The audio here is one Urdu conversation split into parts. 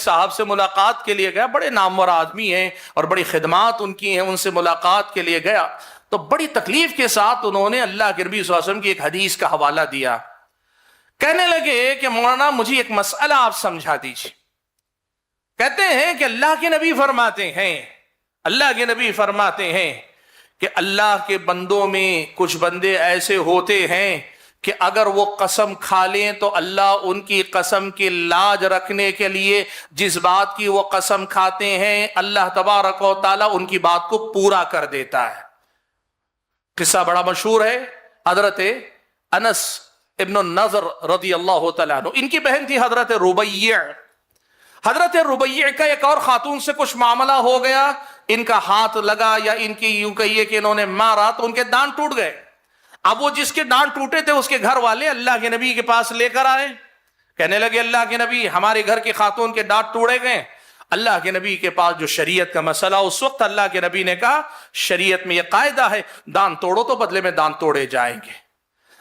صاحب سے ملاقات کے لیے گیا، بڑے نامور آدمی ہیں اور بڑی خدمات ان کی ہیں، ان سے ملاقات کے لیے گیا تو بڑی تکلیف کے ساتھ انہوں نے اللہ کے نبی صلی اللہ علیہ وسلم کی ایک حدیث کا حوالہ دیا. کہنے لگے کہ مولانا مجھے ایک مسئلہ آپ سمجھا دیجیے. کہتے ہیں کہ اللہ کے نبی فرماتے ہیں کہ اللہ کے بندوں میں کچھ بندے ایسے ہوتے ہیں کہ اگر وہ قسم کھا لیں تو اللہ ان کی قسم کی لاج رکھنے کے لیے جس بات کی وہ قسم کھاتے ہیں اللہ تبارک و تعالیٰ ان کی بات کو پورا کر دیتا ہے. قصہ بڑا مشہور ہے. حضرت انس ابن النضر رضی اللہ تعالیٰ عنہ، ان کی بہن تھی حضرت ربیع. حضرت ربیع کا ایک اور خاتون سے کچھ معاملہ ہو گیا، ان کا ہاتھ لگا یا ان کی یوں کہیے کہ انہوں نے مارا تو ان کے دانت ٹوٹ گئے. اب وہ جس کے دانت ٹوٹے تھے اس کے گھر والے اللہ کے نبی کے پاس لے کر آئے. کہنے لگے اللہ کے نبی ہمارے گھر کی خاتون کے دانت توڑے گئے. اللہ کے نبی کے پاس جو شریعت کا مسئلہ، اس وقت اللہ کے نبی نے کہا شریعت میں یہ قاعدہ ہے دانت توڑو تو بدلے میں دانت توڑے جائیں گے.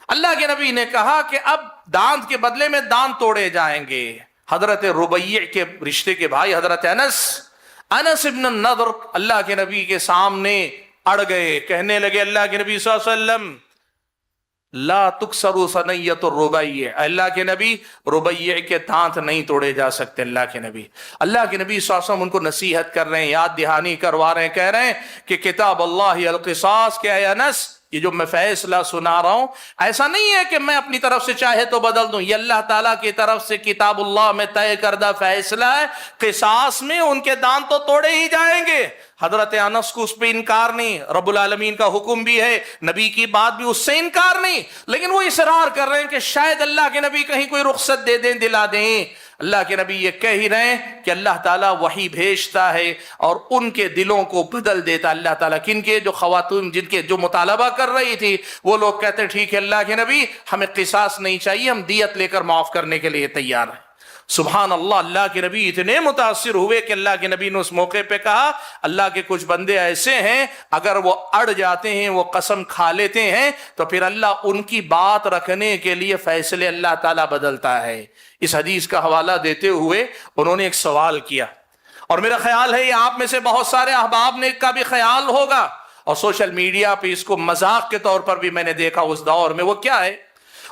اللہ کے نبی نے کہا کہ اب دانت کے بدلے میں دانت توڑے جائیں گے. حضرت ربیع کے رشتے کے بھائی حضرت انس ابن النضر اللہ کے نبی کے سامنے اڑ گئے. کہنے لگے اللہ کے نبی صلی اللہ علیہ وسلم لا تکسروا ثنیۃ الربیع، اللہ کے نبی ربیع کے دانت نہیں توڑے جا سکتے. اللہ کے نبی صلی اللہ علیہ وسلم ان کو نصیحت کر رہے ہیں، یاد دہانی کروا رہے ہیں، کہہ رہے ہیں کہ کتاب اللہ القصاص، کہ اے انس یہ جو میں فیصلہ سنا رہا ہوں ایسا نہیں ہے کہ میں اپنی طرف سے چاہے تو بدل دوں، یہ اللہ تعالیٰ کی طرف سے کتاب اللہ میں طے کردہ فیصلہ ہے. قصاص میں ان کے دانت تو توڑے ہی جائیں گے. حضرت انس کو اس پہ انکار نہیں، رب العالمین کا حکم بھی ہے، نبی کی بات بھی، اس سے انکار نہیں، لیکن وہ اصرار کر رہے ہیں کہ شاید اللہ کے نبی کہیں کوئی رخصت دے دیں، دلا دیں. اللہ کے نبی یہ کہہ ہی رہے ہیں کہ اللہ تعالیٰ وحی بھیجتا ہے اور ان کے دلوں کو بدل دیتا. اللہ تعالیٰ کن کے؟ جو خواتین جن کے جو مطالبہ کر رہی تھی وہ لوگ کہتے ہیں ٹھیک ہے اللہ کے نبی ہمیں قصاص نہیں چاہیے، ہم دیت لے کر معاف کرنے کے لیے تیار ہیں. سبحان اللہ. اللہ کے نبی اتنے متاثر ہوئے کہ اللہ کے نبی نے اس موقع پہ کہا اللہ کے کچھ بندے ایسے ہیں اگر وہ اڑ جاتے ہیں، وہ قسم کھا لیتے ہیں تو پھر اللہ ان کی بات رکھنے کے لیے فیصلے اللہ تعالیٰ بدلتا ہے. اس حدیث کا حوالہ دیتے ہوئے انہوں نے ایک سوال کیا، اور میرا خیال ہے یہ آپ میں سے بہت سارے احباب نے کا بھی خیال ہوگا، اور سوشل میڈیا پہ اس کو مذاق کے طور پر بھی میں نے دیکھا اس دور میں. وہ کیا ہے؟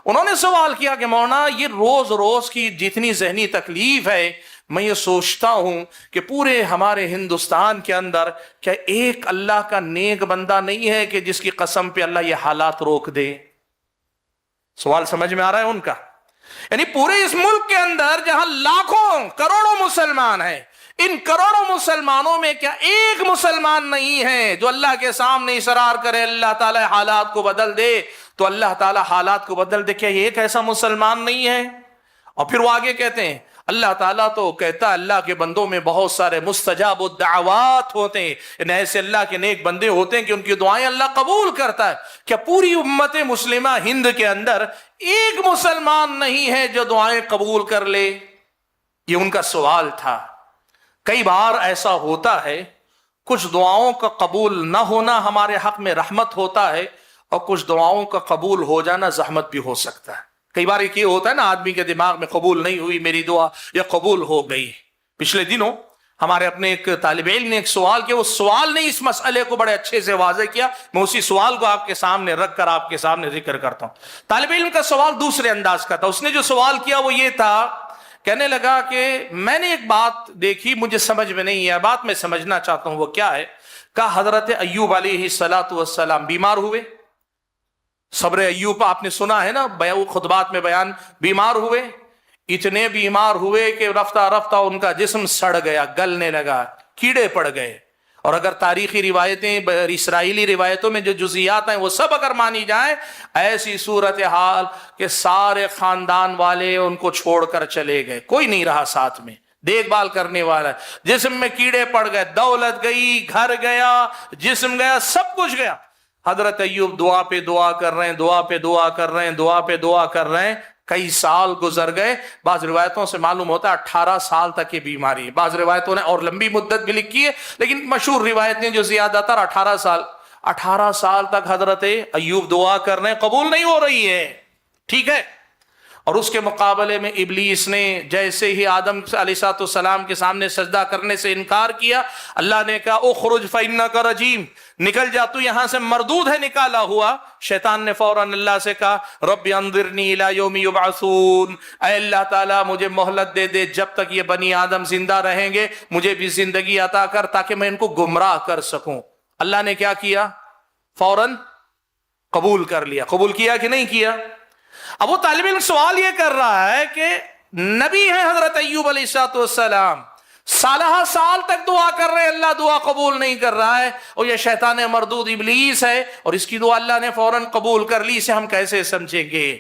انہوں نے سوال کیا کہ مولانا یہ روز روز کی جتنی ذہنی تکلیف ہے، میں یہ سوچتا ہوں کہ پورے ہمارے ہندوستان کے اندر کیا ایک اللہ کا نیک بندہ نہیں ہے کہ جس کی قسم پہ اللہ یہ حالات روک دے؟ سوال سمجھ میں آ رہا ہے ان کا؟ یعنی پورے اس ملک کے اندر جہاں لاکھوں کروڑوں مسلمان ہیں، ان کروڑوں مسلمانوں میں کیا ایک مسلمان نہیں ہے جو اللہ کے سامنے اصرار کرے اللہ تعالیٰ حالات کو بدل دے تو اللہ تعالیٰ حالات کو بدل دے؟ کیا ایک ایسا مسلمان نہیں ہے؟ اور پھر وہ آگے کہتے ہیں اللہ تعالیٰ تو کہتا ہے اللہ کے بندوں میں بہت سارے مستجاب الدعوات ہوتے ہیں، ان ایسے اللہ کے نیک بندے ہوتے ہیں کہ ان کی دعائیں اللہ قبول کرتا ہے. کیا پوری امت مسلمہ ہند کے اندر ایک مسلمان نہیں ہے جو دعائیں قبول کر لے؟ یہ ان کا سوال تھا. کئی بار ایسا ہوتا ہے کچھ دعاؤں کا قبول نہ ہونا ہمارے حق میں رحمت ہوتا ہے، اور کچھ دعاؤں کا قبول ہو جانا زحمت بھی ہو سکتا ہے. کئی بار یہ ہوتا ہے نا آدمی کے دماغ میں قبول نہیں ہوئی میری دعا یا قبول ہو گئی. پچھلے دنوں ہمارے اپنے ایک طالب علم نے ایک سوال کیا، وہ سوال نے اس مسئلے کو بڑے اچھے سے واضح کیا. میں اسی سوال کو آپ کے سامنے رکھ کر آپ کے سامنے ذکر کرتا ہوں. طالب علم کا سوال دوسرے انداز کا تھا. اس نے جو سوال کیا وہ یہ تھا، کہنے لگا کہ میں نے ایک بات دیکھی مجھے سمجھ میں نہیں ہے، بات میں سمجھنا چاہتا ہوں وہ کیا ہے. کہا حضرت ایوب علیہ السلام بیمار ہوئے، صبر ایوب آپ نے سنا ہے نا خطبات میں بیان، بیمار ہوئے، اتنے بیمار ہوئے کہ رفتہ رفتہ ان کا جسم سڑ گیا، گلنے لگا، کیڑے پڑ گئے. اور اگر تاریخی روایتیں اسرائیلی روایتوں میں جو جزیات ہیں وہ سب اگر مانی جائیں، ایسی صورتحال کہ سارے خاندان والے ان کو چھوڑ کر چلے گئے، کوئی نہیں رہا ساتھ میں دیکھ بھال کرنے والا، جسم میں کیڑے پڑ گئے، دولت گئی، گھر گیا، جسم گیا، سب کچھ گیا. حضرت ایوب دعا پہ دعا کر رہے ہیں، دعا پہ دعا کر رہے ہیں، دعا پہ دعا کر رہے ہیں. کئی سال گزر گئے. بعض روایتوں سے معلوم ہوتا ہے 18 سال تک یہ بیماری ہے. بعض روایتوں نے اور لمبی مدت بھی لکھی ہے، لیکن مشہور روایتیں جو زیادہ تر 18 سال تک حضرت ایوب دعا کر رہے ہیں، قبول نہیں ہو رہی ہے. ٹھیک ہے. اور اس کے مقابلے میں ابلیس نے جیسے ہی آدم علیہ السلام کے سامنے سجدہ کرنے سے انکار کیا، اللہ نے کہا اخرج فإنک رجیم، نکل جا تو یہاں سے مردود ہے، نکالا ہوا۔ شیطان نے فوراً اللہ سے کہا رب انظرنی الی یوم یبعثون، اے اللہ تعالیٰ مجھے مہلت دے دے، جب تک یہ بنی آدم زندہ رہیں گے مجھے بھی زندگی عطا کر تاکہ میں ان کو گمراہ کر سکوں۔ اللہ نے کیا کیا؟ فوراً قبول کر لیا۔ قبول کیا کہ نہیں کیا؟ اب وہ طالب علم سوال یہ کر رہا ہے کہ نبی ہیں حضرت ایوب علیہ السلام، سالہ سال تک دعا کر رہے، اللہ دعا قبول نہیں کر رہا ہے، اور یہ شیطان مردود ابلیس ہے اور اس کی دعا اللہ نے فوراً قبول کر لی، اسے ہم کیسے سمجھیں گے؟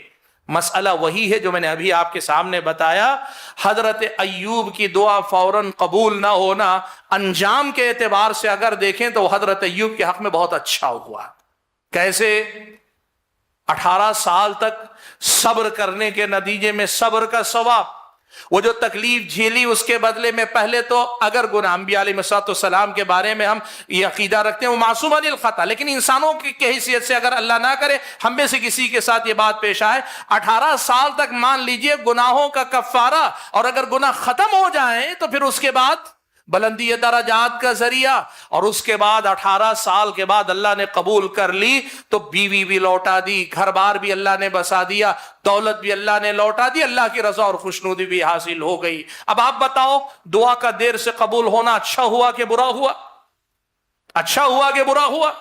مسئلہ وہی ہے جو میں نے ابھی آپ کے سامنے بتایا۔ حضرت ایوب کی دعا فوراً قبول نہ ہونا انجام کے اعتبار سے اگر دیکھیں تو حضرت ایوب کے حق میں بہت اچھا ہوا۔ کیسے؟ 18 سال تک صبر کرنے کے نتیجے میں صبر کا ثواب، وہ جو تکلیف جھیلی اس کے بدلے میں، پہلے تو اگر گناہ انبیاء علیہ السلام کے بارے میں ہم یہ عقیدہ رکھتے ہیں وہ معصوم عن الخطا، لیکن انسانوں کی حیثیت سے اگر اللہ نہ کرے ہم میں سے کسی کے ساتھ یہ بات پیش آئے، 18 سال تک مان لیجئے گناہوں کا کفارہ، اور اگر گناہ ختم ہو جائیں تو پھر اس کے بعد بلندی درجات کا ذریعہ، اور اس کے بعد 18 سال کے بعد اللہ نے قبول کر لی تو بیوی بھی لوٹا دی، گھر بار بھی اللہ نے بسا دیا، دولت بھی اللہ نے لوٹا دی، اللہ کی رضا اور خوشنودی بھی حاصل ہو گئی۔ اب آپ بتاؤ دعا کا دیر سے قبول ہونا اچھا ہوا کہ برا ہوا؟ اچھا ہوا کہ برا ہوا؟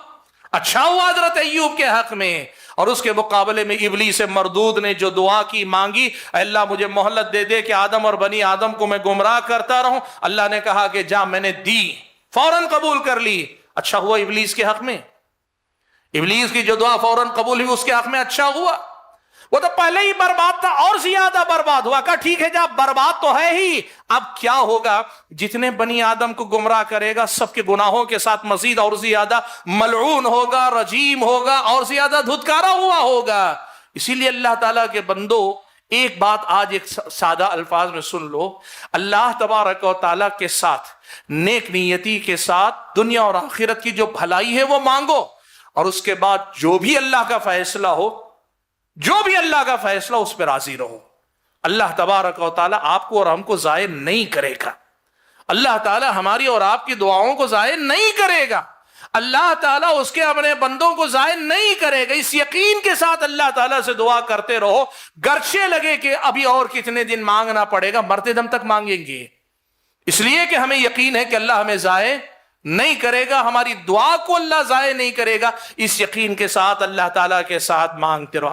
اچھا ہوا حضرت ایوب کے حق میں۔ اور اس کے مقابلے میں ابلیس مردود نے جو دعا کی مانگی، اے اللہ مجھے مہلت دے دے کہ آدم اور بنی آدم کو میں گمراہ کرتا رہوں، اللہ نے کہا کہ جا، میں نے دی، فوراً قبول کر لی۔ اچھا ہوا ابلیس کے حق میں؟ ابلیس کی جو دعا فوراً قبول ہوئی اس کے حق میں اچھا ہوا؟ وہ تو پہلے ہی برباد تھا اور زیادہ برباد ہوا۔ کہا ٹھیک ہے جا، برباد تو ہے ہی، اب کیا ہوگا؟ جتنے بنی آدم کو گمراہ کرے گا سب کے گناہوں کے ساتھ مزید اور زیادہ ملعون ہوگا، رجیم ہوگا، اور زیادہ دھتکارا ہوا ہوگا۔ اسی لیے اللہ تعالیٰ کے بندو ایک بات آج ایک سادہ الفاظ میں سن لو، اللہ تبارک و تعالیٰ کے ساتھ نیک نیتی کے ساتھ دنیا اور آخرت کی جو بھلائی ہے وہ مانگو، اور اس کے بعد جو بھی اللہ کا فیصلہ ہو، جو بھی اللہ کا فیصلہ اس پہ راضی رہو۔ اللہ تبارک و تعالیٰ آپ کو اور ہم کو ضائع نہیں کرے گا، اللہ تعالیٰ ہماری اور آپ کی دعاؤں کو ضائع نہیں کرے گا، اللہ تعالیٰ اس کے اپنے بندوں کو ضائع نہیں کرے گا۔ اس یقین کے ساتھ اللہ تعالیٰ سے دعا کرتے رہو، گرچہ لگے کہ ابھی اور کتنے دن مانگنا پڑے گا، مرتے دم تک مانگیں گے، اس لیے کہ ہمیں یقین ہے کہ اللہ ہمیں ضائع نہیں کرے گا، ہماری دعا کو اللہ ضائع نہیں کرے گا۔ اس یقین کے ساتھ اللہ تعالیٰ کے ساتھ مانگتے رہو۔